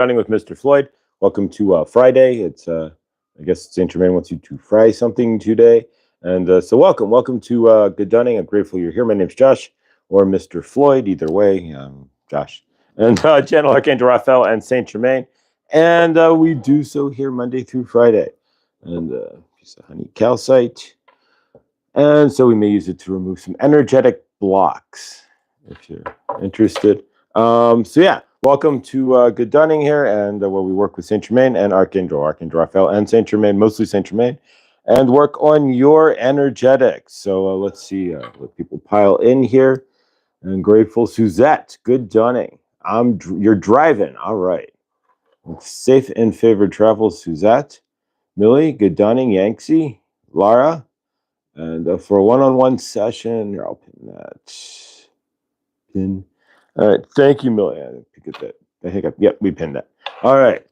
Dining with Mr. Floyd. Welcome to Friday. I guess Saint Germain wants you to fry something today, and so welcome to Good Dunning. I'm grateful you're here. My name's Josh, or Mr. Floyd. Either way, Josh, and Channel Archangel Raphael and Saint Germain, and we do so here Monday through Friday, and piece of honey calcite, and so we may use it to remove some energetic blocks if you're interested. So yeah, welcome to Good Dunning here, and where we work with Saint Germain and Archangel Raphael, and Saint Germain, mostly Saint Germain, and work on your energetics. So let's see, let people pile in here. And grateful, Suzette. Good Dunning. You're driving. All right. Safe and favored travels, Suzette. Millie. Good Dunning. Yanksy. Lara. And for a one-on-one session, here, I'll pin that. Pin. All right. Thank you, Millie. Pick at that. I think yep, we pinned that. All right.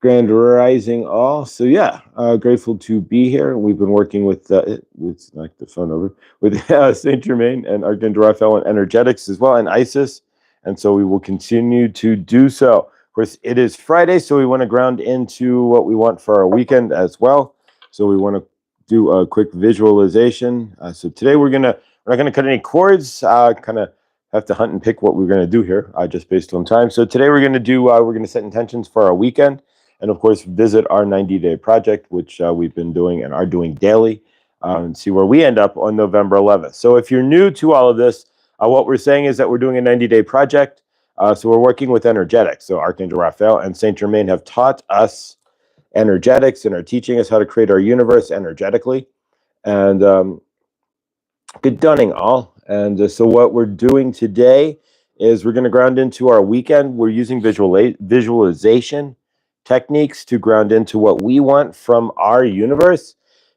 Grand Rising all. So yeah, grateful to be here. We've been working with let's knock the phone over with Saint Germain and Archangel Raphael and energetics as well, and Isis, and so we will continue to do so. Of course, it is Friday, so we want to ground into what we want for our weekend as well. So we want to do a quick visualization. So today we're not gonna cut any cords. Kind of have to hunt and pick what we're going to do here, just based on time. So today we're going to set intentions for our weekend. And of course, visit our 90-day project, which we've been doing and are doing daily, and see where we end up on November 11th. So if you're new to all of this, what we're saying is that we're doing a 90-day project. So we're working with energetics. So Archangel Raphael and Saint Germain have taught us energetics and are teaching us how to create our universe energetically. And good dunning, all. And so what we're doing today is we're going to ground into our weekend. We're using visualization techniques to ground into what we want from our universe.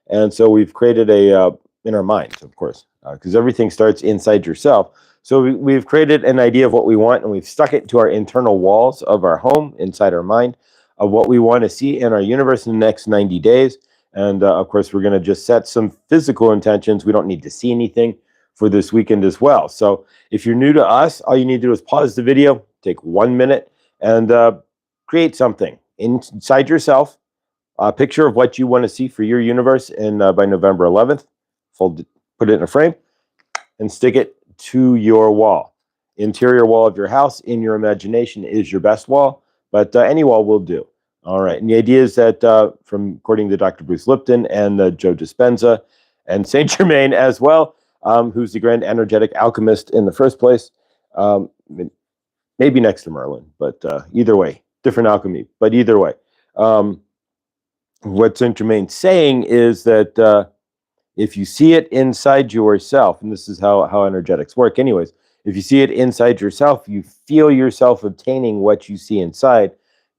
And so we've created in our minds, of course, because everything starts inside yourself. So we've created an idea of what we want, and we've stuck it to our internal walls of our home, inside our mind, of what we want to see in our universe in the next 90 days. And of course, we're going to just set some physical intentions. We don't need to see anything for this weekend as well. So if you're new to us, all you need to do is pause the video, take 1 minute, and create something inside yourself, a picture of what you want to see for your universe by November 11th. Put it in a frame, and stick it to your wall. Interior wall of your house in your imagination is your best wall, but any wall will do. All right. And the idea is that, according to Dr. Bruce Lipton and Joe Dispenza and Saint Germain as well, who's the grand energetic alchemist in the first place, maybe next to Merlin, but either way, different alchemy. But either way, what Saint Germain's saying is that if you see it inside yourself, and this is how energetics work anyways, if you see it inside yourself, you feel yourself obtaining what you see inside,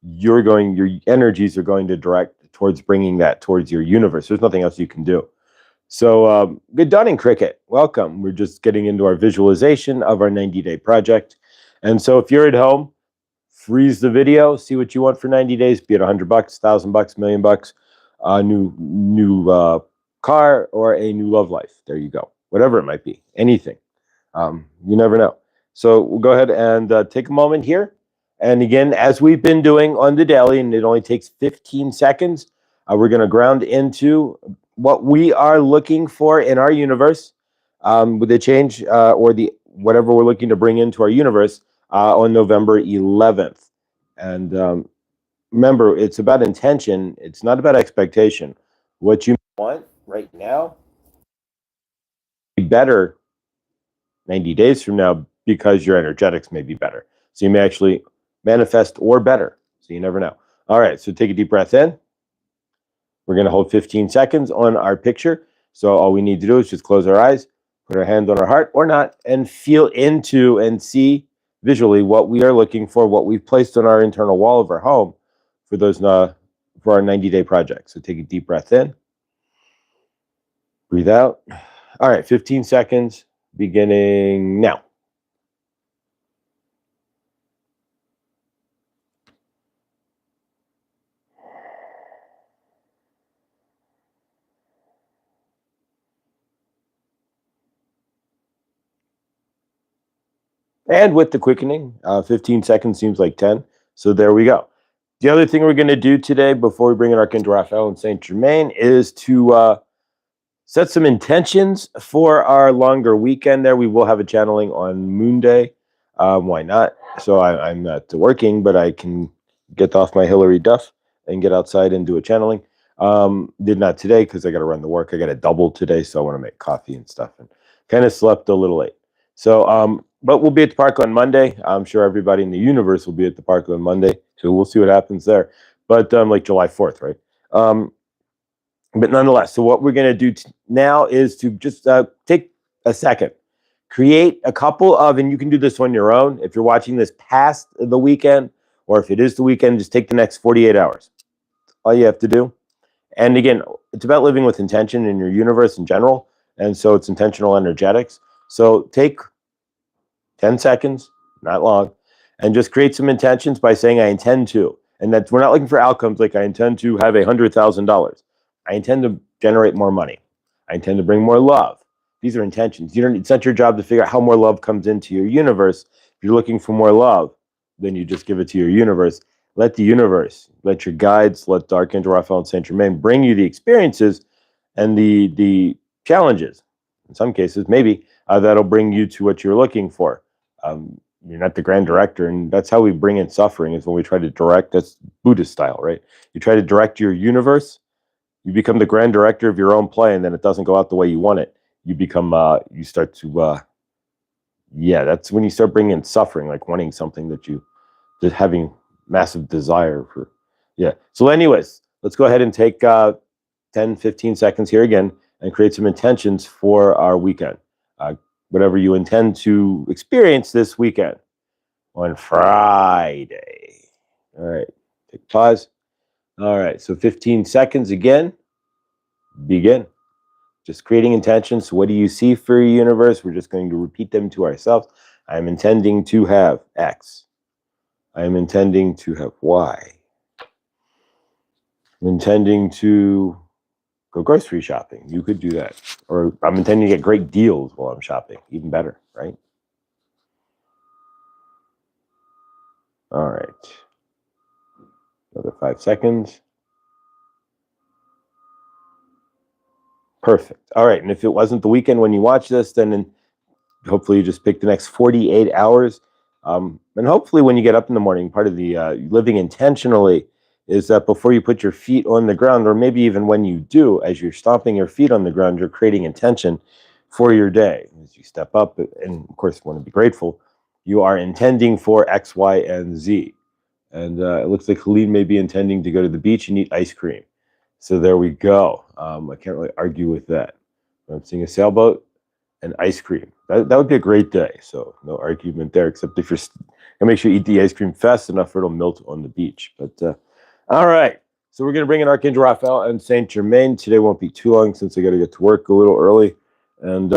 your energies are going to direct towards bringing that towards your universe. There's nothing else you can do. So good Dunning Cricket, welcome. We're just getting into our visualization of our 90-day project. And so if you're at home, freeze the video, see what you want for 90 days, be it $100, $1,000, $1 million, a new car, or a new love life. There you go. Whatever it might be, anything. You never know. So we'll go ahead and take a moment here. And again, as we've been doing on the daily, and it only takes 15 seconds, we're going to ground into what we are looking for in our universe, with the change or the whatever we're looking to bring into our universe on November 11th. And remember, it's about intention. It's not about expectation. What you want right now be better 90 days from now, because your energetics may be better. So you may actually manifest or better. So you never know. All right, so take a deep breath in. We're going to hold 15 seconds on our picture. So all we need to do is just close our eyes, put our hand on our heart or not, and feel into and see visually what we are looking for, what we've placed on our internal wall of our home for our 90-day project. So take a deep breath in. Breathe out. All right, 15 seconds beginning now. And with the quickening, 15 seconds seems like 10. So there we go. The other thing we're going to do today before we bring in Archangel Raphael and Saint Germain is to set some intentions for our longer weekend there. We will have a channeling on Moon Day. Why not? So I'm not working, but I can get off my Hillary Duff and get outside and do a channeling. Did not today because I got to run the work. I got a double today, so I want to make coffee and stuff, and kind of slept a little late. So, but we'll be at the park on Monday. I'm sure everybody in the universe will be at the park on Monday, so we'll see what happens there. But like July 4th, right? But nonetheless, so what we're going to do now is to just take a second, create a couple of, and you can do this on your own. If you're watching this past the weekend, or if it is the weekend, just take the next 48 hours. All you have to do. And again, it's about living with intention in your universe in general. And so it's intentional energetics. So take 10 seconds, not long, and just create some intentions by saying, I intend to. And that's, we're not looking for outcomes like I intend to have $100,000. I intend to generate more money. I intend to bring more love. These are intentions. It's not your job to figure out how more love comes into your universe. If you're looking for more love, then you just give it to your universe. Let the universe, let your guides, let Archangel Raphael and Saint Germain bring you the experiences and the challenges. In some cases, maybe that'll bring you to what you're looking for. You're not the grand director, and that's how we bring in suffering, is when we try to direct. That's Buddhist style, right? You try to direct your universe. You become the grand director of your own play, and then it doesn't go out the way you want it. You become, you start to, that's when you start bringing in suffering, like wanting something that you, just having massive desire for. Yeah. So anyways, let's go ahead and take 10, 15 seconds here again and create some intentions for our weekend. Whatever you intend to experience this weekend on Friday. All right. Take pause. All right. So 15 seconds again. Begin. Just creating intentions. What do you see for your universe? We're just going to repeat them to ourselves. I'm intending to have X. I'm intending to have Y. I'm intending to go grocery shopping. You could do that. Or I'm intending to get great deals while I'm shopping. Even better, right? All right. Another 5 seconds. Perfect. All right. And if it wasn't the weekend when you watch this, then hopefully you just pick the next 48 hours. And hopefully when you get up in the morning, part of the living intentionally is that before you put your feet on the ground, or maybe even when you do, as you're stomping your feet on the ground, you're creating intention for your day. As you step up, and of course, want to be grateful, you are intending for X, Y, and Z. And it looks like Helene may be intending to go to the beach and eat ice cream. So there we go. I can't really argue with that. I'm seeing a sailboat and ice cream. That would be a great day. So no argument there, except if you're gonna make sure you eat the ice cream fast enough or it'll melt on the beach. But all right. So we're gonna bring in Archangel Raphael and Saint Germain. Today won't be too long since I got to get to work a little early. And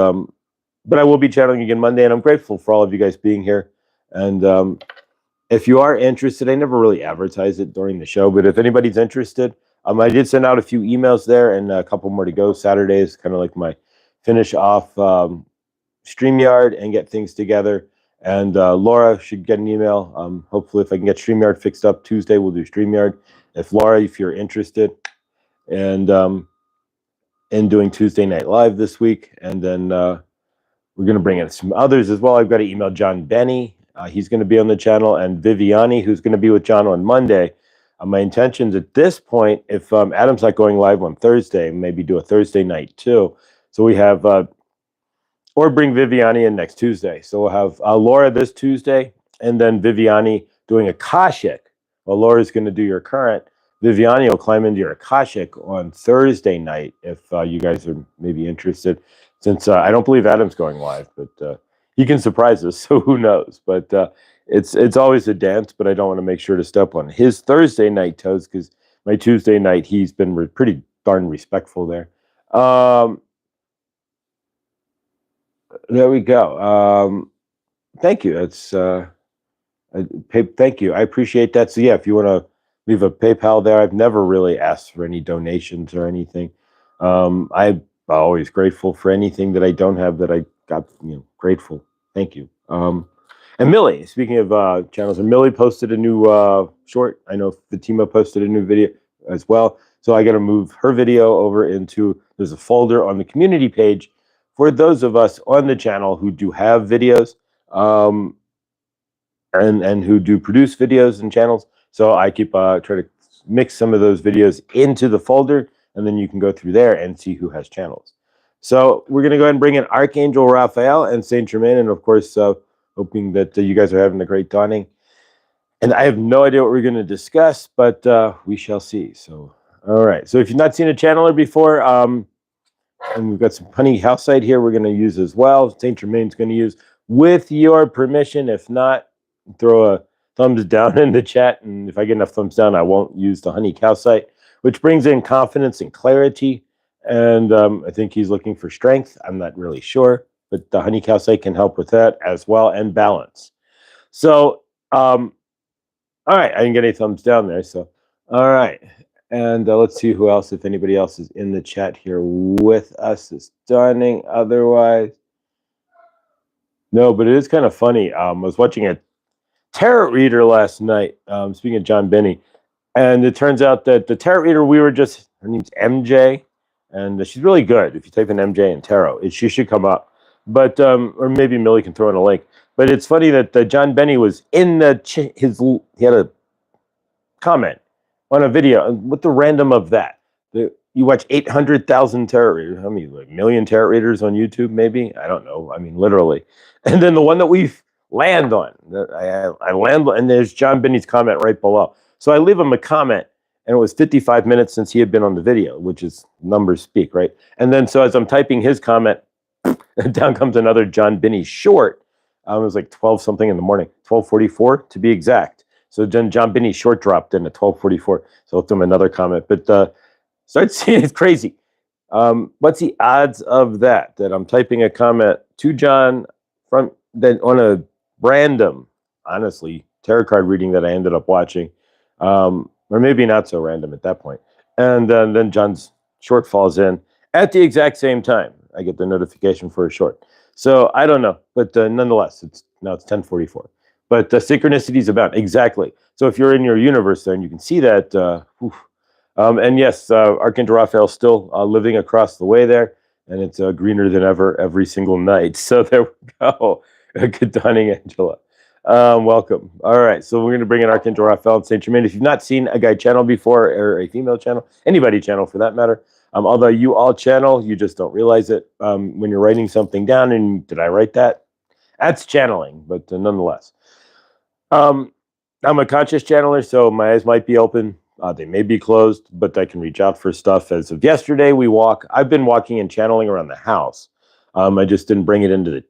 but I will be channeling again Monday, and I'm grateful for all of you guys being here. And if you are interested, I never really advertise it during the show, but if anybody's interested, I did send out a few emails there and a couple more to go. Saturday is kind of like my finish off StreamYard and get things together. And Laura should get an email. Hopefully, if I can get StreamYard fixed up Tuesday, we'll do StreamYard. If Laura, if you're interested, and in doing Tuesday Night Live this week, and then we're going to bring in some others as well. I've got to email John Benny. He's going to be on the channel, and Viviani, who's going to be with John on Monday. My intentions at this point, if Adam's not going live on Thursday, maybe do a Thursday night too. So we have, or bring Viviani in next Tuesday. So we'll have Laura this Tuesday, and then Viviani doing Akashic. Well, Laura's going to do your current. Viviani will climb into your Akashic on Thursday night if you guys are maybe interested. Since I don't believe Adam's going live, but he can surprise us, so who knows? But it's always a dance, but I don't want to make sure to step on his Thursday night toes, because my Tuesday night, he's been pretty darn respectful there. There we go. Thank you. That's thank you. I appreciate that. So yeah, if you want to leave a PayPal there, I've never really asked for any donations or anything. I'm always grateful for anything that I don't have that I got. Grateful. Thank you. And Millie, speaking of channels, and Millie posted a new short. I know Fatima posted a new video as well. So I got to move her video over into, there's a folder on the community page for those of us on the channel who do have videos um, and who do produce videos and channels. So I keep try to mix some of those videos into the folder, and then you can go through there and see who has channels. So we're going to go ahead and bring in Archangel Raphael and Saint Germain, and of course, hoping that you guys are having a great dawning. And I have no idea what we're going to discuss, but we shall see. So, all right. So if you've not seen a channeler before, and we've got some honey calcite here we're going to use as well. Saint Germain's going to use with your permission. If not, throw a thumbs down in the chat. And if I get enough thumbs down, I won't use the honey calcite, which brings in confidence and clarity. And I think he's looking for strength. I'm not really sure, but the honey calcite can help with that as well, and balance. So, all right, I didn't get any thumbs down there. So, all right. And let's see who else, if anybody else is in the chat here with us. Is stunning. Otherwise, no, but it is kind of funny. I was watching a tarot reader last night, speaking of John Benny, and it turns out that the tarot reader her name's MJ, and she's really good. If you type in MJ and tarot, she should come up. But or maybe Millie can throw in a link. But it's funny that John Benny was in he had a comment on a video. What the random of that? You watch 800,000 tarot readers. How many, like, million tarot readers on YouTube? Maybe, I don't know. I mean, literally. And then the one that we land on, I land, and there's John Benny's comment right below. So I leave him a comment, and it was 55 minutes since he had been on the video, which is numbers speak, right? And then so as I'm typing his comment, down comes another John Benny short. It was like 12 something in the morning, 12:44 to be exact. So then John Benny short dropped in at 12:44. So I left him another comment, but start seeing, it's crazy. What's the odds of that I'm typing a comment to John from then on a random, honestly, tarot card reading that I ended up watching, or maybe not so random at that point, and then John's short falls in at the exact same time. I get the notification for a short. So I don't know, but nonetheless, it's 10:44. But synchronicities abound. Exactly. So if you're in your universe, then you can see that. And yes, Archangel Raphael's still living across the way there, and it's greener than ever every single night. So there we go. Good dawning, Angela. Welcome. All right, so we're going to bring in Archangel Raphael and Saint Germain. If you've not seen a guy channel before, or a female channel, anybody channel for that matter, although you all channel, you just don't realize it when you're writing something down. And did I write that? That's channeling, but nonetheless. I'm a conscious channeler, so my eyes might be open. They may be closed, but I can reach out for stuff. As of yesterday, I've been walking and channeling around the house. I just didn't bring it into the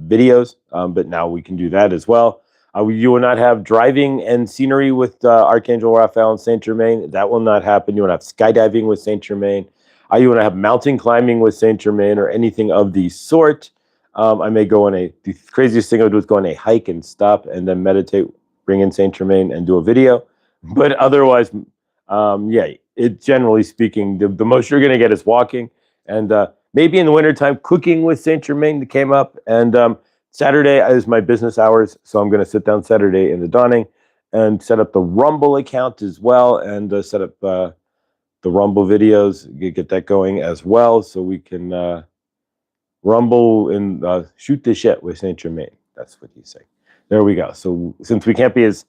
videos, but now we can do that as well. You will not have driving and scenery with Archangel Raphael and Saint Germain. That will not happen. You will not have skydiving with Saint Germain. You will not have mountain climbing with Saint Germain or anything of the sort. I may go on the craziest thing I would do is go on a hike and stop and then meditate, bring in Saint Germain and do a video. But otherwise, yeah, generally speaking, the most you're going to get is walking, and maybe in the wintertime, cooking with Saint Germain that came up. And Saturday is my business hours, so I'm going to sit down Saturday in the dawning and set up the Rumble account as well, and set up the Rumble videos, get that going as well, so we can rumble and shoot the shit with Saint Germain. That's what you say. There we go. So since we can't be as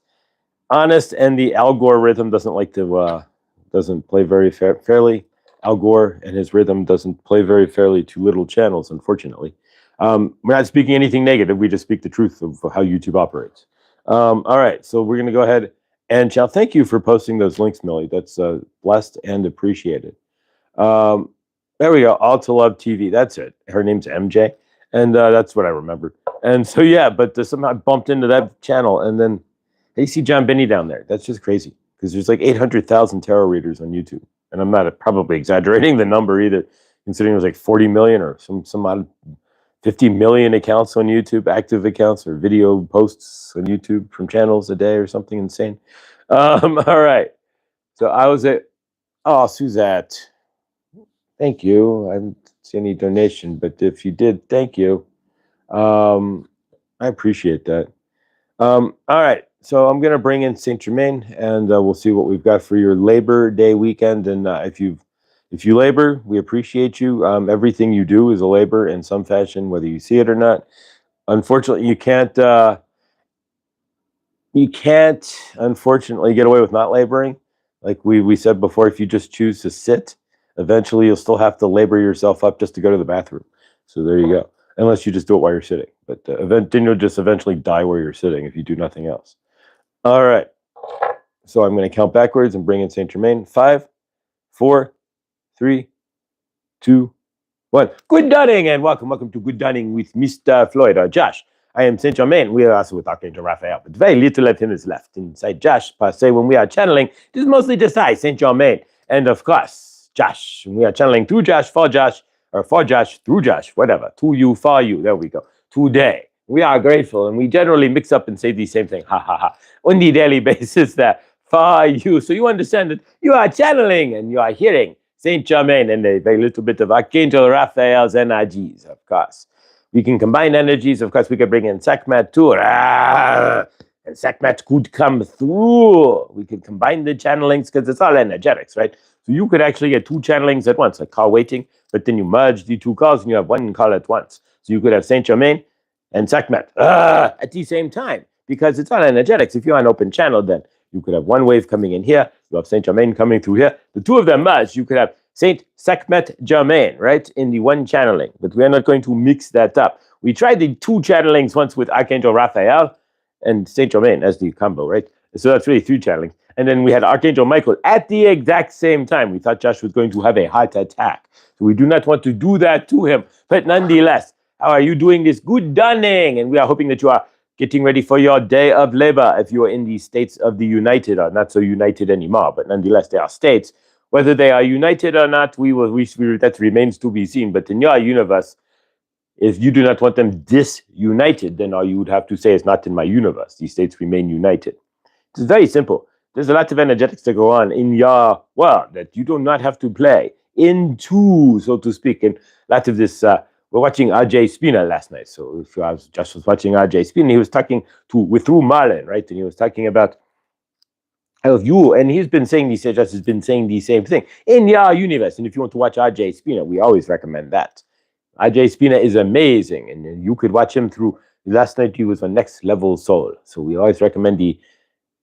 honest, and the algorithm doesn't play very fairly. Al Gore and his rhythm doesn't play very fairly to little channels, unfortunately. We're not speaking anything negative. We just speak the truth of how YouTube operates. All right, so we're going to go ahead and channel. Thank you for posting those links, Millie. That's blessed and appreciated. There we go. All to Love TV. That's it. Her name's MJ, and that's what I remembered. And so yeah, but somehow I bumped into that channel, and then you see John Benny down there. That's just crazy, because there's like 800,000 tarot readers on YouTube. And I'm not probably exaggerating the number either, considering it was like 40 million or some odd 50 million accounts on YouTube, active accounts or video posts on YouTube from channels a day or something insane. All right. So I was Suzette. Thank you. I didn't see any donation, but if you did, thank you. I appreciate that. All right, so I'm gonna bring in Saint Germain, and we'll see what we've got for your Labor Day weekend. And if you labor, we appreciate you. Everything you do is a labor in some fashion, whether you see it or not. Unfortunately, you can't unfortunately get away with not laboring. Like we said before, if you just choose to sit, eventually you'll still have to labor yourself up just to go to the bathroom. So there you go. Unless you just do it while you're sitting, but then you'll just eventually die where you're sitting if you do nothing else. All right. So I'm going to count backwards and bring in Saint Germain. 5, 4, 3, 2, 1. Good Dunning, and welcome to Good Dunning with Mr. Floyd or Josh. I am Saint Germain. We are also with Archangel Raphael, but very little of him is left inside Josh. Per se, when we are channeling, it is mostly just I, Saint Germain, and of course, Josh. When we are channeling through Josh, for Josh, or for Josh, through Josh, whatever. To you, for you. There we go. Today, we are grateful, and we generally mix up and say the same thing. Ha ha ha. On the daily basis, that for you. So you understand that you are channeling and you are hearing Saint Germain and a very little bit of Archangel Raphael's energies, of course. We can combine energies. Of course, we could bring in Sekhmet too. And Sekhmet could come through. We could combine the channelings because it's all energetics, right? So you could actually get two channelings at once, like call waiting, but then you merge the two calls and you have one call at once. So you could have Saint Germain and Sekhmet at the same time because it's all energetics. If you're on open channel, then you could have one wave coming in here. You have Saint Germain coming through here. The two of them merged. You could have Saint Sekhmet Germain, right, in the one channeling. But we are not going to mix that up. We tried the two channelings once with Archangel Raphael and Saint Germain as the combo, right? So that's really three channelings. And then we had Archangel Michael at the exact same time. We thought Josh was going to have a heart attack. So we do not want to do that to him. But nonetheless, how are you doing this? Good Dunning. And we are hoping that you are getting ready for your day of labor if you are in the states of the United, or not so united anymore, but nonetheless they are states. Whether they are united or not, that remains to be seen. But in your universe, if you do not want them disunited, then all you would have to say is not in my universe. These states remain united. It's very simple. There's a lot of energetics that go on in your world that you do not have to play into, so to speak. And a lot of this, we're watching RJ Spina last night. So if I was just watching RJ Spina, he was talking through Marlon, right? And he was talking about how you, and he's been saying just has been saying the same thing in your universe. And if you want to watch RJ Spina, we always recommend that. RJ Spina is amazing, and you could watch him through. Last night he was on Next Level Soul, so we always recommend the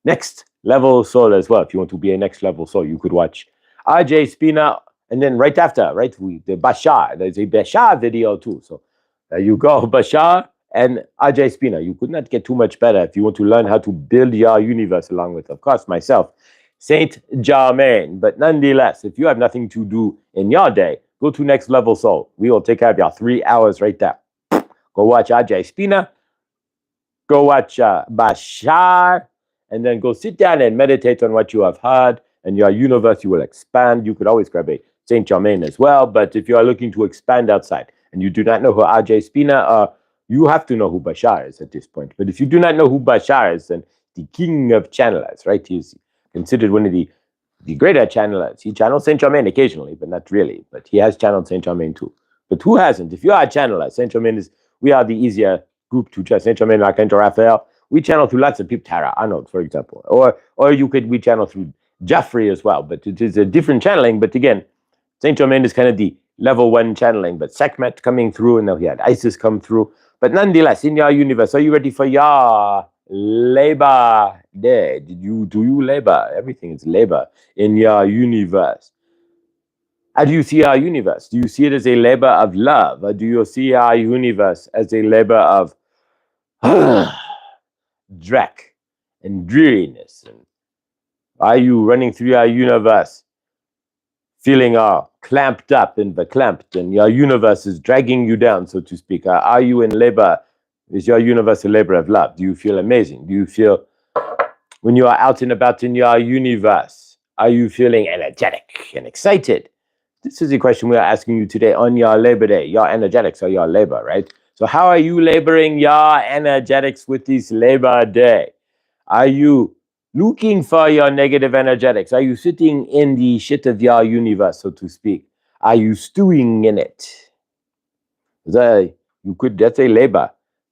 Next Level Soul as well. If you want to be a Next Level Soul, you could watch RJ Spina, and then right after, right, the Bashar. There's a Bashar video too. So there you go, Bashar and RJ Spina. You could not get too much better if you want to learn how to build your universe along with, of course, myself, Saint Germain. But nonetheless, if you have nothing to do in your day, go to Next Level Soul. We will take care of your 3 hours right there. Go watch RJ Spina. Go watch Bashar. And then go sit down and meditate on what you have heard, and your universe, you will expand. You could always grab a Saint Germain as well. But if you are looking to expand outside and you do not know who RJ Spina, you have to know who Bashar is at this point. But if you do not know who Bashar is, then the king of channelers, right? He's considered one of the greater channelers. He channels Saint Germain occasionally, but not really. But he has channeled Saint Germain too. But who hasn't? If you are a channeler, Saint Germain we are the easier group to trust. Saint Germain, Archangel Raphael. We channel through lots of people, Tara Arnold, for example. Or we channel through Jeffrey as well. But it is a different channeling. But again, Saint Germain is kind of the level 1 channeling. But Sekhmet coming through, and now he had Isis come through. But nonetheless, in your universe, are you ready for your Labor Day? Do you labor? Everything is labor in your universe. How do you see our universe? Do you see it as a labor of love? Or do you see our universe as a labor of dreck and dreariness? And are you running through our universe feeling all clamped up and verklamped, and your universe is dragging you down, so to speak? Are you in labor? Is your universe a labor of love? Do you feel amazing? Do you feel, when you are out and about in your universe, are you feeling energetic and excited? This is a question we are asking you today on your Labor Day. Your energetics are your labor, right? So how are you laboring your energetics with this Labor Day? Are you looking for your negative energetics? Are you sitting in the shit of your universe, so to speak? Are you stewing in it? That's a labor.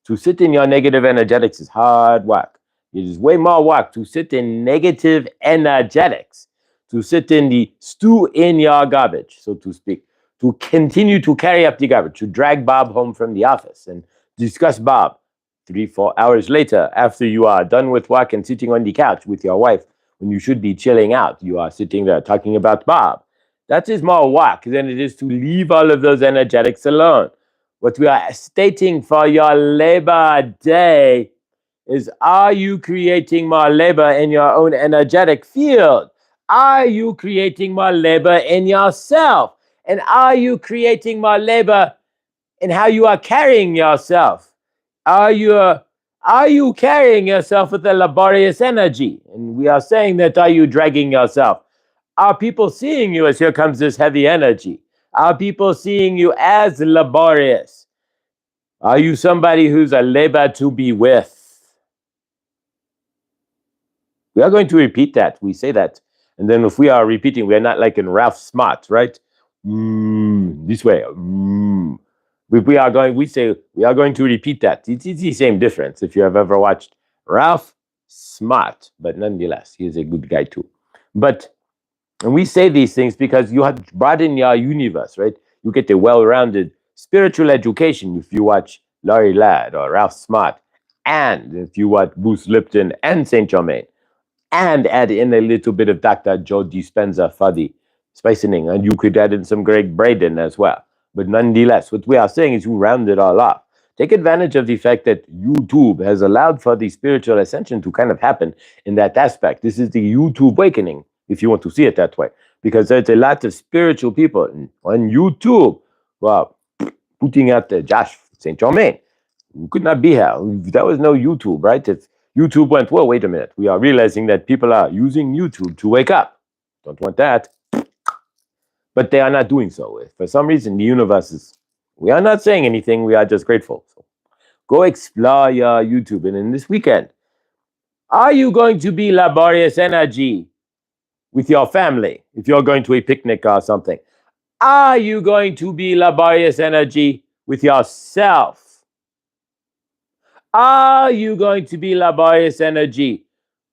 To sit in your negative energetics is hard work. It is way more work to sit in negative energetics, to sit in the stew in your garbage, so to speak, to continue to carry up the garbage, to drag Bob home from the office and discuss Bob 3, 4 hours later after you are done with work and sitting on the couch with your wife when you should be chilling out. You are sitting there talking about Bob. That is more work than it is to leave all of those energetics alone. What we are stating for your Labor Day is, are you creating more labor in your own energetic field? Are you creating more labor in yourself? And are you creating more labor in how you are carrying yourself? Are you carrying yourself with a laborious energy? And we are saying that, are you dragging yourself? Are people seeing you as here comes this heavy energy? Are people seeing you as laborious? Are you somebody who's a labor to be with? We are going to repeat that. We say that. And then if we are repeating, we are not like in Ralph Smart, right? This way. We say we are going to repeat that. It's the same difference if you have ever watched Ralph Smart, but nonetheless, he is a good guy too. And we say these things because you have broadened your universe, right? You get a well-rounded spiritual education if you watch Laurie Ladd or Ralph Smart, and if you watch Bruce Lipton and Saint Germain, and add in a little bit of Dr. Joe Dispenza for the spicing, and you could add in some Greg Braden as well. But nonetheless, what we are saying is you round it all off. Take advantage of the fact that YouTube has allowed for the spiritual ascension to kind of happen in that aspect. This is the YouTube awakening, if you want to see it that way, because there's a lot of spiritual people on YouTube who are putting out Josh St. Germain, who could not be here. There was no YouTube, right? If YouTube went, well, wait a minute, we are realizing that people are using YouTube to wake up. Don't want that. But they are not doing so. If for some reason the universe is, we are not saying anything, we are just grateful. So go explore your YouTube. And in this weekend, are you going to be laborious energy with your family if you're going to a picnic or something? Are you going to be laborious energy with yourself? Are you going to be laborious energy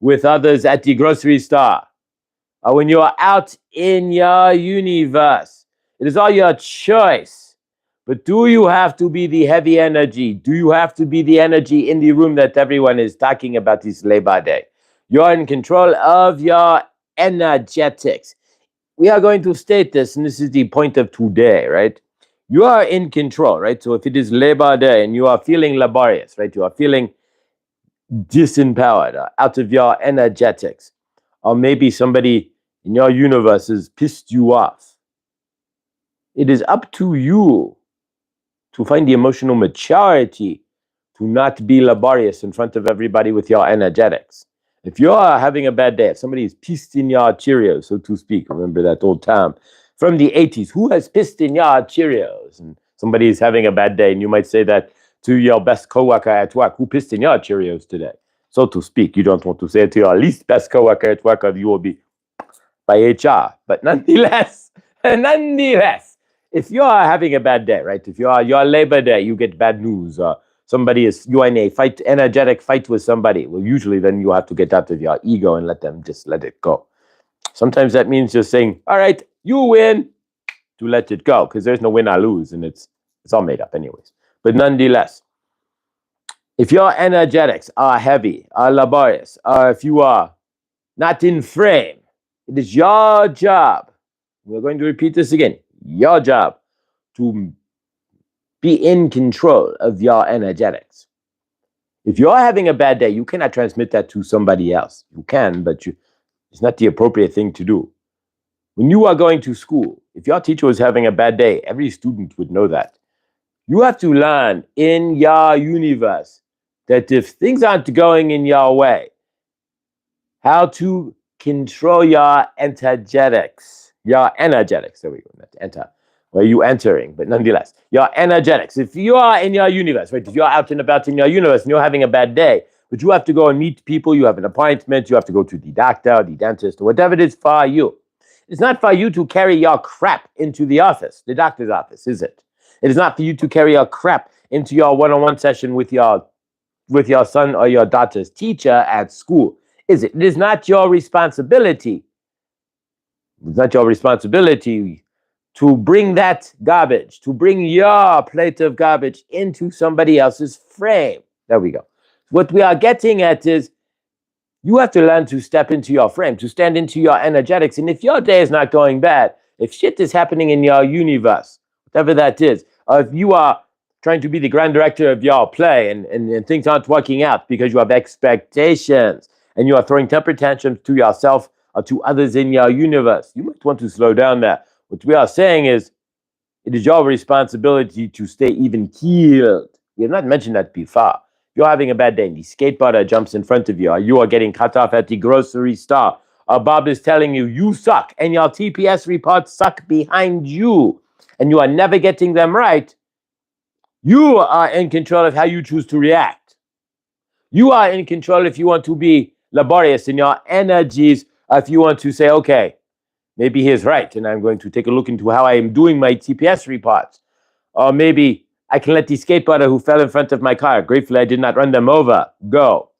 with others at the grocery store? Or when you are out in your universe? It is all your choice. But do you have to be the heavy energy? Do you have to be the energy in the room that everyone is talking about this Labor Day? You're in control of your energetics. We are going to state this, and this is the point of today, right? You are in control, right? So if it is Labor Day and you are feeling laborious, right? You are feeling disempowered, or out of your energetics, or maybe somebody in your universe has pissed you off. It is up to you to find the emotional maturity to not be laborious in front of everybody with your energetics. If you are having a bad day, if somebody is pissed in your Cheerios, so to speak, remember that old term from the 80s, who has pissed in your Cheerios? And somebody is having a bad day, and you might say that to your best coworker at work, who pissed in your Cheerios today? So to speak, you don't want to say it to your least best coworker at work, or you will be by HR. But nonetheless, if you are having a bad day, right? If you are your Labor Day, you get bad news, or you are in a energetic fight with somebody. Well, usually then you have to get out of your ego and let it go. Sometimes that means just saying, all right, you win, to let it go, because there's no win or lose, and it's all made up anyways. But nonetheless, if your energetics are heavy, are laborious, or if you are not in frame, it is your job. We're going to repeat this again. Your job to be in control of your energetics. If you're having a bad day, you cannot transmit that to somebody else. You can, but it's not the appropriate thing to do. When you are going to school, if your teacher was having a bad day, every student would know that. You have to learn in your universe that if things aren't going in your way, how to control your energetics. Your energetics, there we go, not enter. Where you entering, but nonetheless, your energetics. If you are in your universe, right? If you're out and about in your universe and you're having a bad day, but you have to go and meet people, you have an appointment, you have to go to the doctor, the dentist, or whatever it is for you. It's not for you to carry your crap into the office, the doctor's office, is it? It is not for you to carry your crap into your one-on-one session with your son or your daughter's teacher at school. Is it? It is not your responsibility. It's not your responsibility to bring that garbage, to bring your plate of garbage into somebody else's frame. There we go. What we are getting at is you have to learn to step into your frame, to stand into your energetics. And if your day is not going bad, if shit is happening in your universe, whatever that is, or if you are trying to be the grand director of your play and things aren't working out because you have expectations and you are throwing temper tantrums to yourself or to others in your universe, you might want to slow down there. What we are saying is it is your responsibility to stay even keeled. We have not mentioned that before. You're having a bad day and the skateboarder jumps in front of you, or you are getting cut off at the grocery store, or Bob is telling you you suck and your TPS reports suck behind you and you are never getting them right. You are in control of how you choose to react. You are in control if you want to be laborious in your energies, or if you want to say, okay, maybe he is right and I'm going to take a look into how I am doing my TPS reports. Or maybe I can let the skateboarder who fell in front of my car, gratefully I did not run them over, go.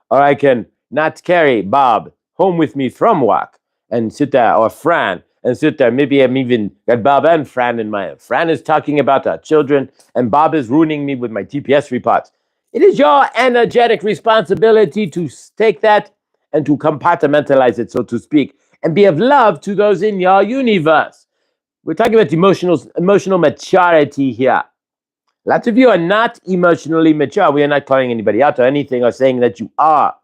Or I can not carry Bob home with me from work and sit there, or Fran, and sit there. Maybe I'm even got Bob and Fran in my. Fran is talking about our children, and Bob is ruining me with my TPS reports. It is your energetic responsibility to take that and to compartmentalize it, so to speak, and be of love to those in your universe. We're talking about emotional maturity here. Lots of you are not emotionally mature. We are not calling anybody out or anything or saying that you are.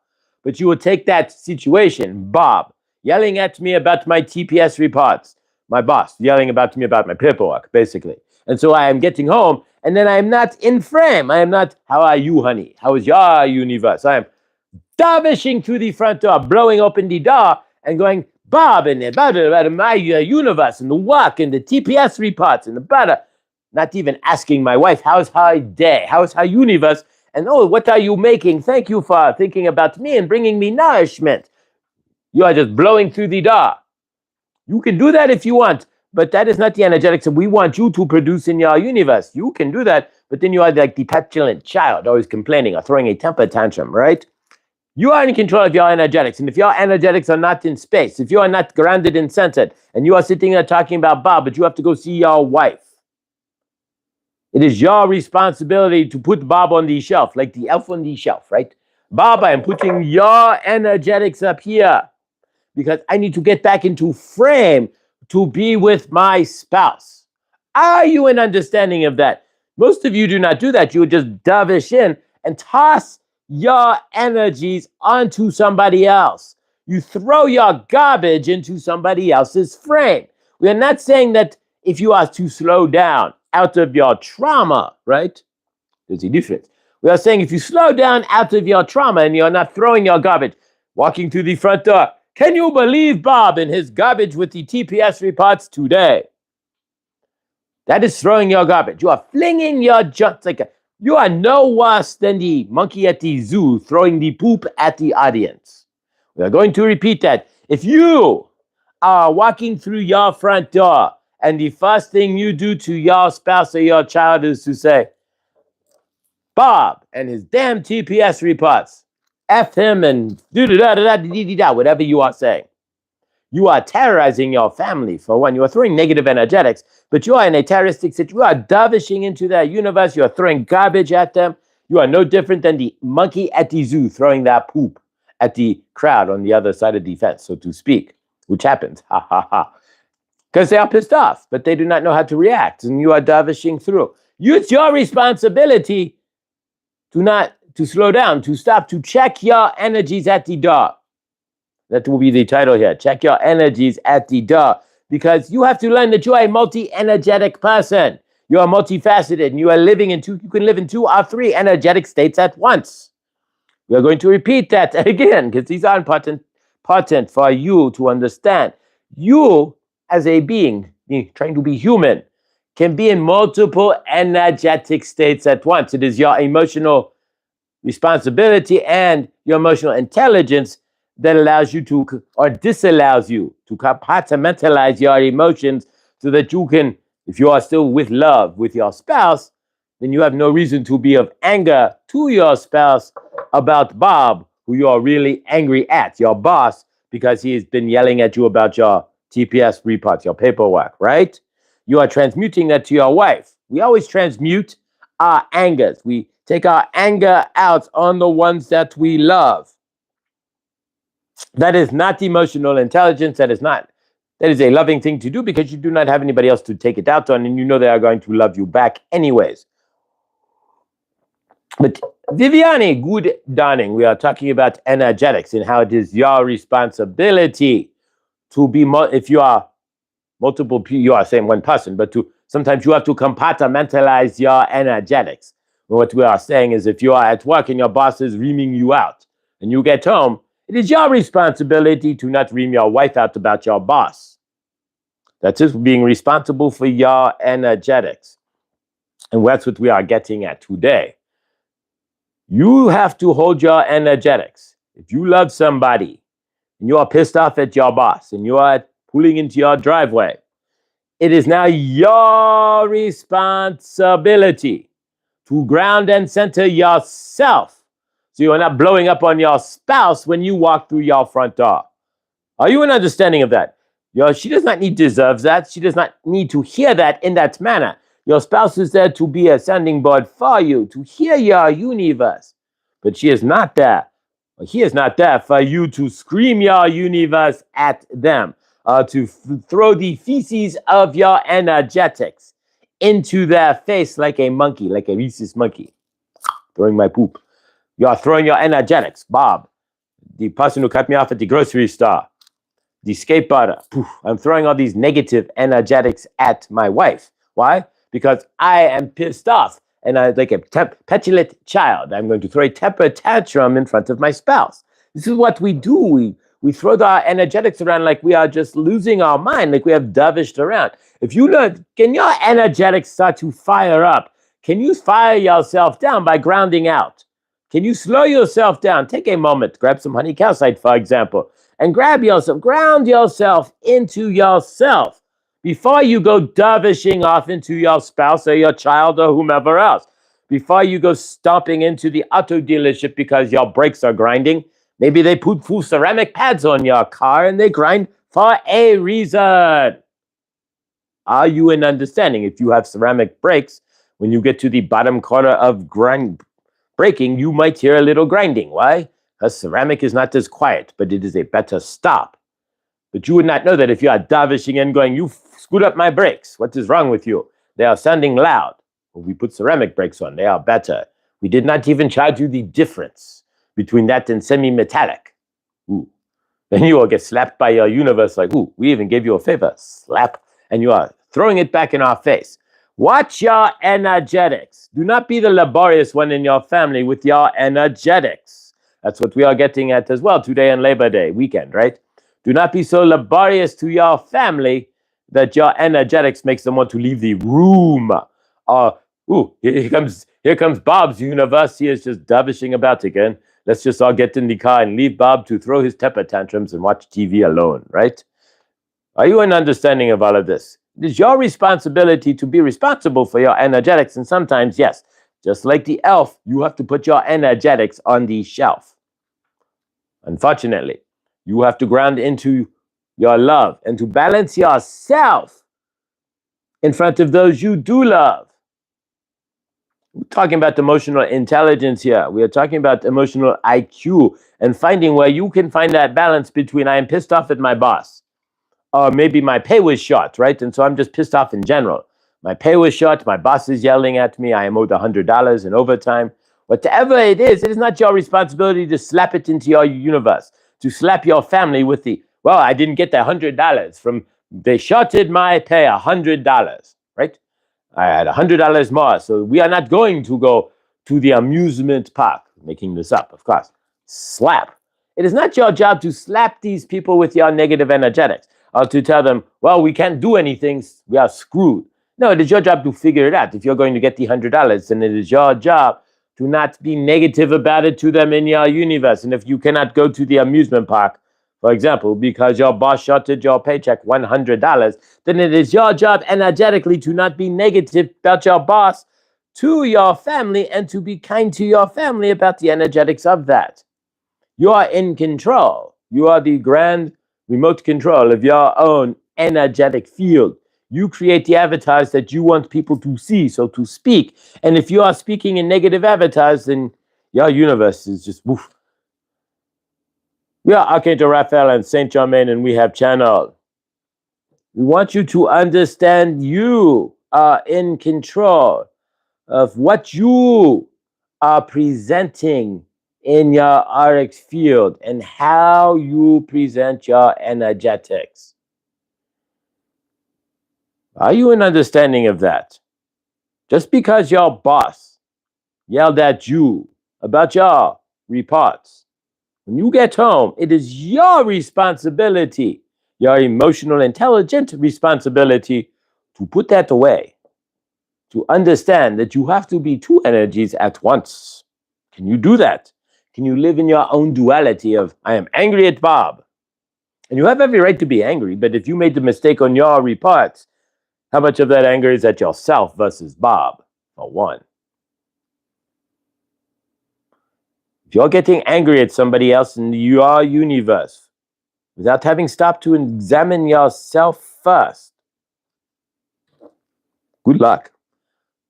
But you will take that situation, Bob, yelling at me about my TPS reports, my boss yelling about me about my paperwork, basically. And so I am getting home, and then I am not in frame. I am not, how are you, honey? How is your universe? I am davishing through the front door, blowing open the door, and going, Bob, and about my universe, and the work, and the TPS reports, and the butter. Not even asking my wife, how's her day? How's her universe? And oh, what are you making? Thank you for thinking about me and bringing me nourishment. You are just blowing through the door. You can do that if you want, but that is not the energetics that we want you to produce in your universe. You can do that, but then you are like the petulant child, always complaining or throwing a temper tantrum, right? You are in control of your energetics. And if your energetics are not in space, if you are not grounded and centered, and you are sitting there talking about Bob, but you have to go see your wife, it is your responsibility to put Bob on the shelf, like the elf on the shelf, right? Bob, I am putting your energetics up here because I need to get back into frame to be with my spouse. Are you in understanding of that? Most of you do not do that. You would just dovish in and toss your energies onto somebody else. You throw your garbage into somebody else's frame. We are not saying that if you are to slow down out of your trauma, right? There's a difference. We are saying if you slow down out of your trauma and you're not throwing your garbage, walking through the front door, can you believe Bob and his garbage with the TPS reports today? That is throwing your garbage. You are flinging your junk you are no worse than the monkey at the zoo throwing the poop at the audience. We are going to repeat that. If you are walking through your front door and the first thing you do to your spouse or your child is to say, Bob and his damn TPS reports, F him and do-da-da-da-da-da-da-da, whatever you are saying. You are terrorizing your family, for one. You are throwing negative energetics, but you are in a terroristic situation. You are davishing into their universe. You are throwing garbage at them. You are no different than the monkey at the zoo throwing that poop at the crowd on the other side of the fence, so to speak, which happens. Ha, ha, ha. Because they are pissed off, but they do not know how to react, and you are davishing through. It's your responsibility to slow down, to stop, to check your energies at the door. That will be the title here. Check your energies at the door. Because you have to learn that you are a multi-energetic person. You are multifaceted, and you are living in you can live in 2 or 3 energetic states at once. We are going to repeat that again, because these are important for you to understand. You, as a being, trying to be human, can be in multiple energetic states at once. It is your emotional responsibility and your emotional intelligence that allows you to, or disallows you to compartmentalize your emotions so that you can, if you are still with love with your spouse, then you have no reason to be of anger to your spouse about Bob, who you are really angry at, your boss, because he has been yelling at you about your TPS reports, your paperwork, right? You are transmuting that to your wife. We always transmute our angers. We take our anger out on the ones that we love. That is not emotional intelligence. That is a loving thing to do because you do not have anybody else to take it out on, and you know they are going to love you back anyways. But Viviani, good dawning. We are talking about energetics and how it is your responsibility to be, if you are multiple, you are saying one person, but sometimes you have to compartmentalize your energetics. What we are saying is if you are at work and your boss is reaming you out and you get home, it is your responsibility to not ream your wife out about your boss. That's just being responsible for your energetics. And that's what we are getting at today. You have to hold your energetics. If you love somebody and you are pissed off at your boss and you are pulling into your driveway, it is now your responsibility to ground and center yourself so you are not blowing up on your spouse when you walk through your front door. Are you in understanding of that? She does not deserve that. She does not need to hear that in that manner. Your spouse is there to be a sounding board for you, to hear your universe. But she is not there. He is not there for you to scream your universe at them, to throw the feces of your energetics into their face like a monkey, like a rhesus monkey. Throwing my poop. You are throwing your energetics. Bob, the person who cut me off at the grocery store, the skateboarder. Poof, I'm throwing all these negative energetics at my wife. Why? Because I am pissed off and I'm like a petulant child. I'm going to throw a temper tantrum in front of my spouse. This is what we do. We throw our energetics around like we are just losing our mind, like we have dovished around. If you learn, can your energetics start to fire up? Can you fire yourself down by grounding out? Can you slow yourself down? Take a moment, grab some honey calcite, for example, and ground yourself into yourself before you go dovishing off into your spouse or your child or whomever else. Before you go stomping into the auto dealership because your brakes are grinding. Maybe they put full ceramic pads on your car and they grind for a reason. Are you in understanding? If you have ceramic brakes, when you get to the bottom corner of braking, you might hear a little grinding. Why? Because ceramic is not as quiet, but it is a better stop. But you would not know that if you are davishing and going, you screwed up my brakes. What is wrong with you? They are sounding loud. Well, we put ceramic brakes on. They are better. We did not even charge you the difference between that and semi-metallic. Ooh. Then you will get slapped by your universe like, ooh, we even gave you a favor. Slap. And you are throwing it back in our face. Watch your energetics. Do not be the laborious one in your family with your energetics. That's what we are getting at as well today on Labor Day weekend, right? Do not be so laborious to your family that your energetics makes them want to leave the room. Here comes Bob's universe. He is just davishing about again. Let's just all get in the car and leave Bob to throw his temper tantrums and watch TV alone, right? Are you in understanding of all of this? It is your responsibility to be responsible for your energetics. And sometimes, yes, just like the elf, you have to put your energetics on the shelf. Unfortunately, you have to ground into your love and to balance yourself in front of those you do love. We're talking about emotional intelligence here. We are talking about emotional IQ and finding where you can find that balance between I am pissed off at my boss, or maybe my pay was short, right? And so I'm just pissed off in general. My pay was short. My boss is yelling at me. I am owed $100 in overtime. Whatever it is not your responsibility to slap it into your universe, to slap your family with well, I didn't get the $100 from, they shorted my pay $100, right? I had $100 more, so we are not going to go to the amusement park. Making this up, of course. Slap. It is not your job to slap these people with your negative energetics or to tell them, well, we can't do anything, we are screwed. No, it is your job to figure it out. If you're going to get the $100, then it is your job to not be negative about it to them in your universe. And if you cannot go to the amusement park, for example, because your boss shorted your paycheck $100, then it is your job energetically to not be negative about your boss, to your family and to be kind to your family about the energetics of that. You are in control. You are the grand remote control of your own energetic field. You create the avatars that you want people to see, so to speak. And if you are speaking in negative avatars, then your universe is just woof. We are Archangel Raphael and Saint Germain, and we have channeled. We want you to understand you are in control of what you are presenting in your auric field and how you present your energetics. Are you in understanding of that? Just because your boss yelled at you about your reports, when you get home, it is your responsibility, your emotional, intelligent responsibility to put that away, to understand that you have to be two energies at once. Can you do that? Can you live in your own duality of, I am angry at Bob? And you have every right to be angry, but if you made the mistake on your reports, how much of that anger is at yourself versus Bob, for one? If you're getting angry at somebody else in your universe without having stopped to examine yourself first, good luck.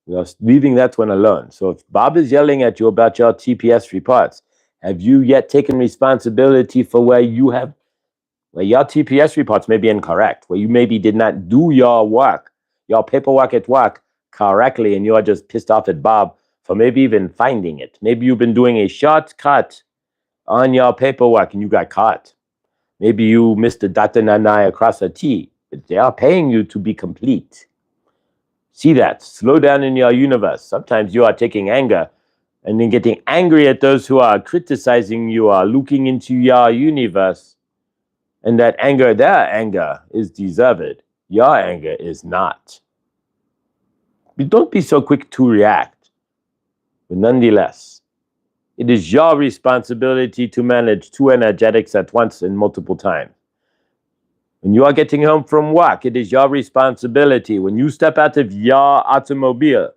We are leaving that one alone. So if Bob is yelling at you about your TPS reports, have you yet taken responsibility for where your TPS reports may be incorrect, where you maybe did not do your work, your paperwork at work correctly, and you are just pissed off at Bob for maybe even finding it. Maybe you've been doing a shortcut on your paperwork and you got caught. Maybe you missed a dot and an I across a T, but they are paying you to be complete. See that. Slow down in your universe. Sometimes you are taking anger and then getting angry at those who are criticizing you, are looking into your universe. And that anger, their anger, is deserved. Your anger is not. But don't be so quick to react. But nonetheless, it is your responsibility to manage two energetics at once and multiple times. When you are getting home from work, it is your responsibility. When you step out of your automobile,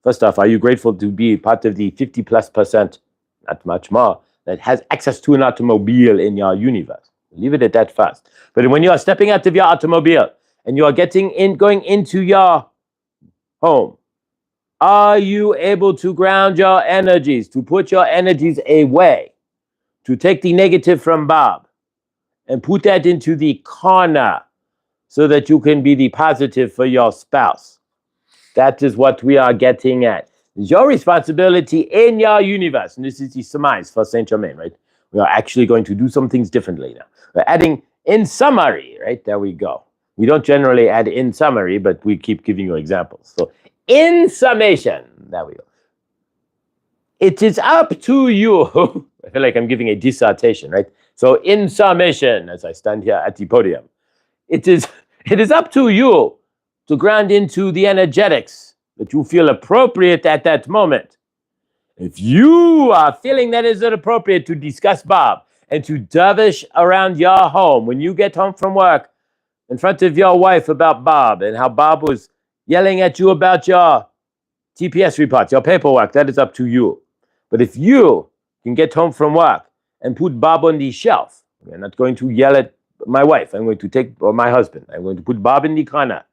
first off, are you grateful to be part of the 50+%, not much more, that has access to an automobile in your universe? Leave it at that first. But when you are stepping out of your automobile and you are going into your home, are you able to ground your energies, to put your energies away, to take the negative from Bob and put that into the corner so that you can be the positive for your spouse? That is what we are getting at. It's your responsibility in your universe. And this is the surmise for Saint Germain, right? We are actually going to do some things differently now. We're adding in summary, right? There we go. We don't generally add in summary, but we keep giving you examples. So in summation, there we go. It is up to you. I feel like I'm giving a dissertation, right? So in summation, as I stand here at the podium, it is up to you to ground into the energetics that you feel appropriate at that moment. If you are feeling that is inappropriate to discuss Bob and to dovish around your home when you get home from work in front of your wife about Bob and how Bob was yelling at you about your TPS reports, your paperwork, that is up to you. But if you can get home from work and put Bob on the shelf, I'm not going to yell at my wife, or my husband, I'm going to put Bob in the corner.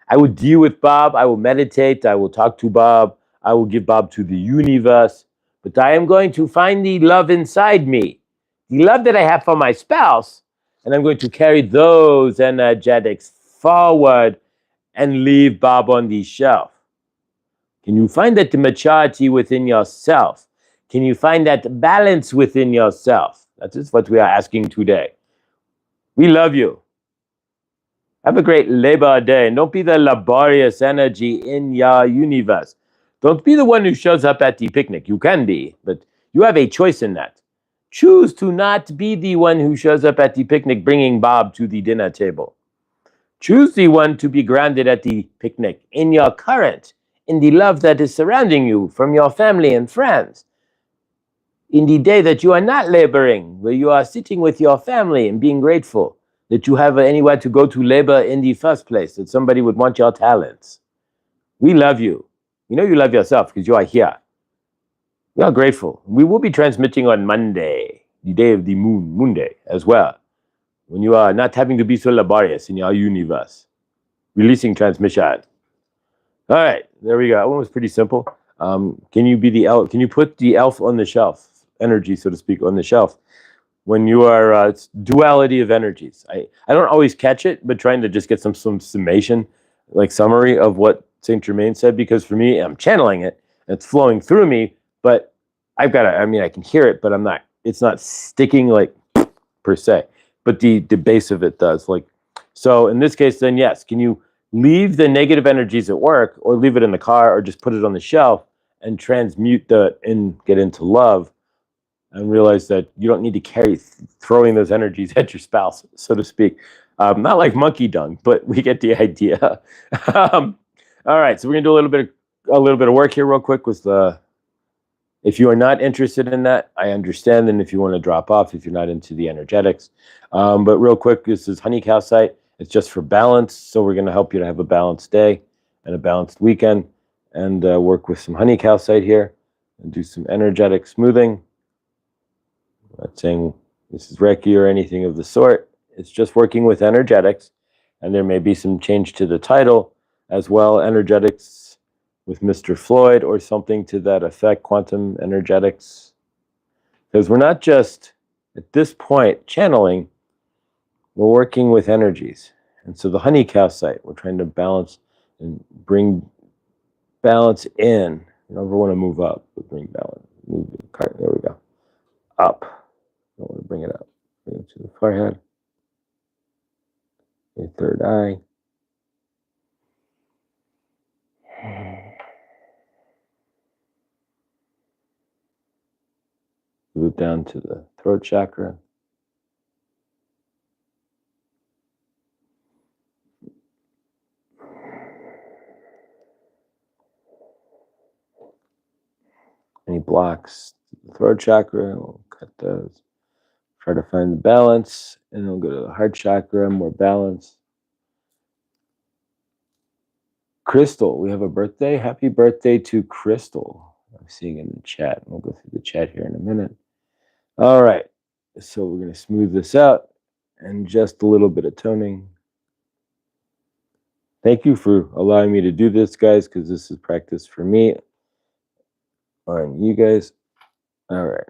I will deal with Bob, I will meditate, I will talk to Bob, I will give Bob to the universe, but I am going to find the love inside me, the love that I have for my spouse, and I'm going to carry those energetics forward and leave Bob on the shelf. Can you find that maturity within yourself? Can you find that balance within yourself? That is what we are asking today. We love you. Have a great Labor Day. And don't be the laborious energy in your universe. Don't be the one who shows up at the picnic. You can be, but you have a choice in that. Choose to not be the one who shows up at the picnic bringing Bob to the dinner table. Choose the one to be grounded at the picnic in your current, in the love that is surrounding you from your family and friends. In the day that you are not laboring, where you are sitting with your family and being grateful that you have anywhere to go to labor in the first place, that somebody would want your talents. We love you. You know you love yourself because you are here. We are grateful. We will be transmitting on Monday, the day of the moon, Moon Day, as well. When you are not having to be so laborious in your universe. Releasing transmission. All right, there we go. That one was pretty simple. Can you be the elf? Can you put the elf on the shelf? Energy, so to speak, on the shelf. When you are it's duality of energies. I don't always catch it, but trying to just get some summation, like summary of what Saint Germain said, because for me, I'm channeling it, and it's flowing through me, but I've got to, I mean, I can hear it, but it's not sticking like per se, but the base of it does. Like, so in this case, then yes, can you leave the negative energies at work, or leave it in the car, or just put it on the shelf and transmute and get into love, and realize that you don't need to carry throwing those energies at your spouse, so to speak. Not like monkey dung, but we get the idea. All right, so we're gonna do a little bit of work here, real quick, with the. If you are not interested in that, I understand. And if you want to drop off, if you're not into the energetics, but real quick, this is honey calcite. It's just for balance, so we're going to help you to have a balanced day and a balanced weekend, and work with some honey calcite here and do some energetic smoothing. I'm not saying this is Reiki or anything of the sort. It's just working with energetics, and there may be some change to the title as well. Energetics with Mr. Floyd or something to that effect, quantum energetics. Because we're not just, at this point, channeling, we're working with energies. And so the honey calcite, we're trying to balance and bring balance in. You never want to move up, but bring balance. Move the cart, there we go. Up. Don't want to bring it up. Bring it to the forehead. Your third eye. Move it down to the throat chakra. Any blocks to the throat chakra, we'll cut those. Try to find the balance, and we'll go to the heart chakra, more balance. Crystal, we have a birthday. Happy birthday to Crystal. I'm seeing in the chat. We'll go through the chat here in a minute. All right. So we're going to smooth this out and just a little bit of toning. Thank you for allowing me to do this, guys, because this is practice for me on you guys. All right.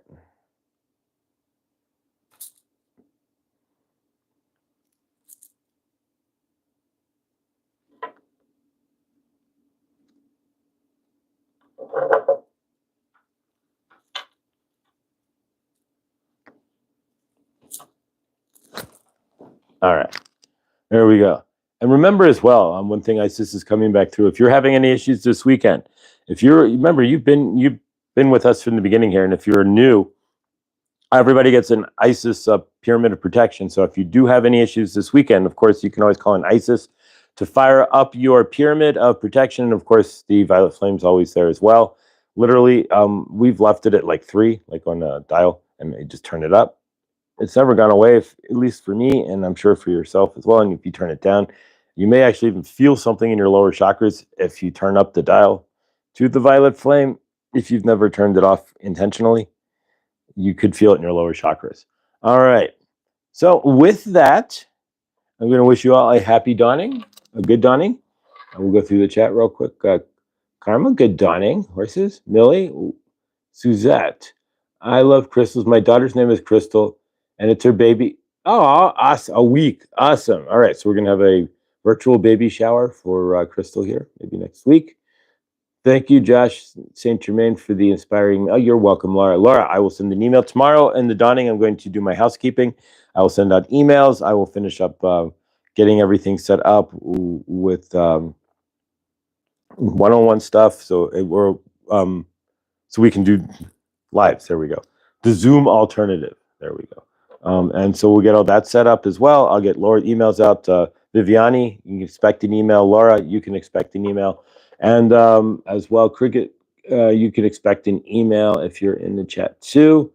All right. There we go. And remember as well, one thing Isis is coming back through. If you're having any issues this weekend, remember you've been with us from the beginning here, and if you're new, everybody gets an Isis pyramid of protection. So if you do have any issues this weekend, of course, you can always call in Isis to fire up your pyramid of protection. And of course, the violet flame's always there as well. Literally, we've left it at like 3, like on a dial, and they just turn it up. It's never gone away, at least for me, and I'm sure for yourself as well. And if you turn it down, you may actually even feel something in your lower chakras if you turn up the dial to the violet flame. If you've never turned it off intentionally, you could feel it in your lower chakras. All right. So with that, I'm going to wish you all a happy dawning, a good dawning. We'll go through the chat real quick. Karma, good dawning. Horses, Millie, Suzette. I love crystals. My daughter's name is Crystal, and it's her baby. Oh, awesome. A week. Awesome. All right. So we're going to have a virtual baby shower for Crystal here, maybe next week. Thank you, Josh St. Germain, for the inspiring. Oh, you're welcome, Laura. Laura, I will send an email tomorrow in the dawning. I'm going to do my housekeeping. I will send out emails. I will finish up getting everything set up with one-on-one stuff. So so we can do lives. There we go. The Zoom alternative. There we go. And so we'll get all that set up as well. I'll get Laura emails out. Viviani, you can expect an email. Laura, you can expect an email. And as well, Cricket, you can expect an email if you're in the chat too.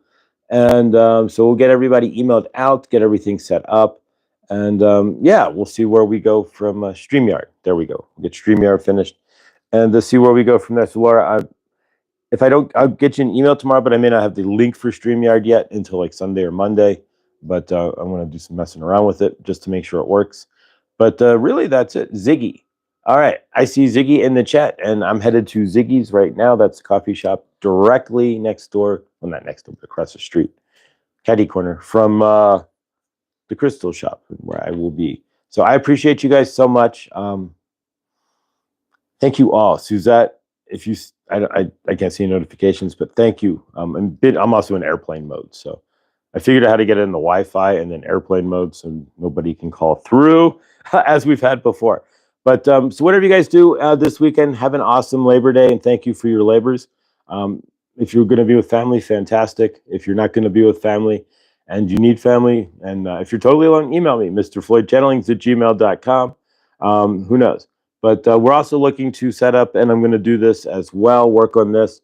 And so we'll get everybody emailed out, get everything set up. And yeah, we'll see where we go from StreamYard. There we go. We'll get StreamYard finished. and see where we go from there. So Laura, if I don't, I'll get you an email tomorrow, but I may not have the link for StreamYard yet until like Sunday or Monday. But I'm going to do some messing around with it just to make sure it works. But really, that's it. Ziggy. All right. I see Ziggy in the chat, and I'm headed to Ziggy's right now. That's a coffee shop directly next door. Well, not next door, but across the street. Caddy corner from the Crystal Shop, where I will be. So I appreciate you guys so much. Thank you all. Suzette, if you, I can't see notifications, but thank you. I'm also in airplane mode, so I figured out how to get it in the Wi-Fi and then airplane mode so nobody can call through as we've had before. But so whatever you guys do this weekend, have an awesome Labor Day, and thank you for your labors. If you're going to be with family, fantastic. If you're not going to be with family and you need family, and if you're totally alone, email me, mrfloydchannelings@gmail.com. Who knows? But we're also looking to set up, and I'm going to do this as well, work on this,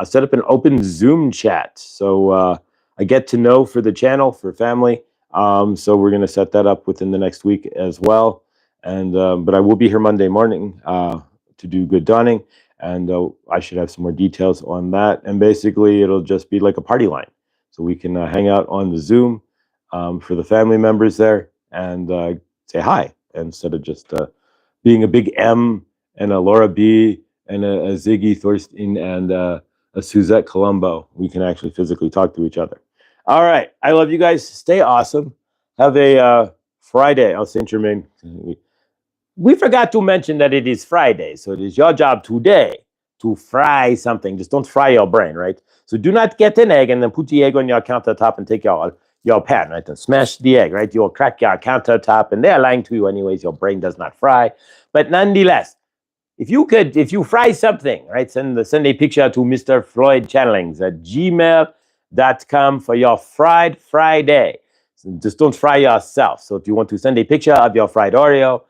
set up an open Zoom chat. So I get to know for the channel, for family. So we're going to set that up within the next week as well. And but I will be here Monday morning to do Good Dawning, and I should have some more details on that. And basically, it'll just be like a party line. So we can hang out on the Zoom for the family members there and say hi instead of just being a big M and a Laura B and a Ziggy Thorstein and a Suzette Colombo. We can actually physically talk to each other. All right. I love you guys. Stay awesome. Have a Friday. Oh, Saint Germain. We forgot to mention that it is Friday. So it is your job today to fry something. Just don't fry your brain, right? So do not get an egg and then put the egg on your countertop and take your pan, right? And smash the egg, right? You'll crack your countertop, and they're lying to you anyways. Your brain does not fry. But nonetheless, if you fry something, right, send a picture to Mr. Floyd Channelings at gmail.com for your fried Friday. So just don't fry yourself. So if you want to send a picture of your fried Oreo,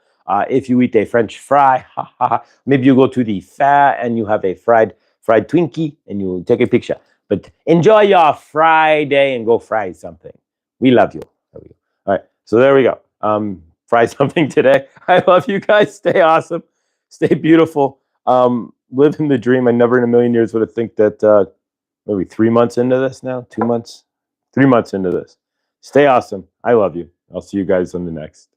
if you eat a French fry, maybe you go to the fair and you have a fried Twinkie and you take a picture. But enjoy your Friday and go fry something. We love you. All right. So there we go. Fry something today. I love you guys. Stay awesome. Stay beautiful. Living the dream. I never in a million years would have think that maybe 3 months into this now, 2 months, 3 months into this. Stay awesome. I love you. I'll see you guys on the next.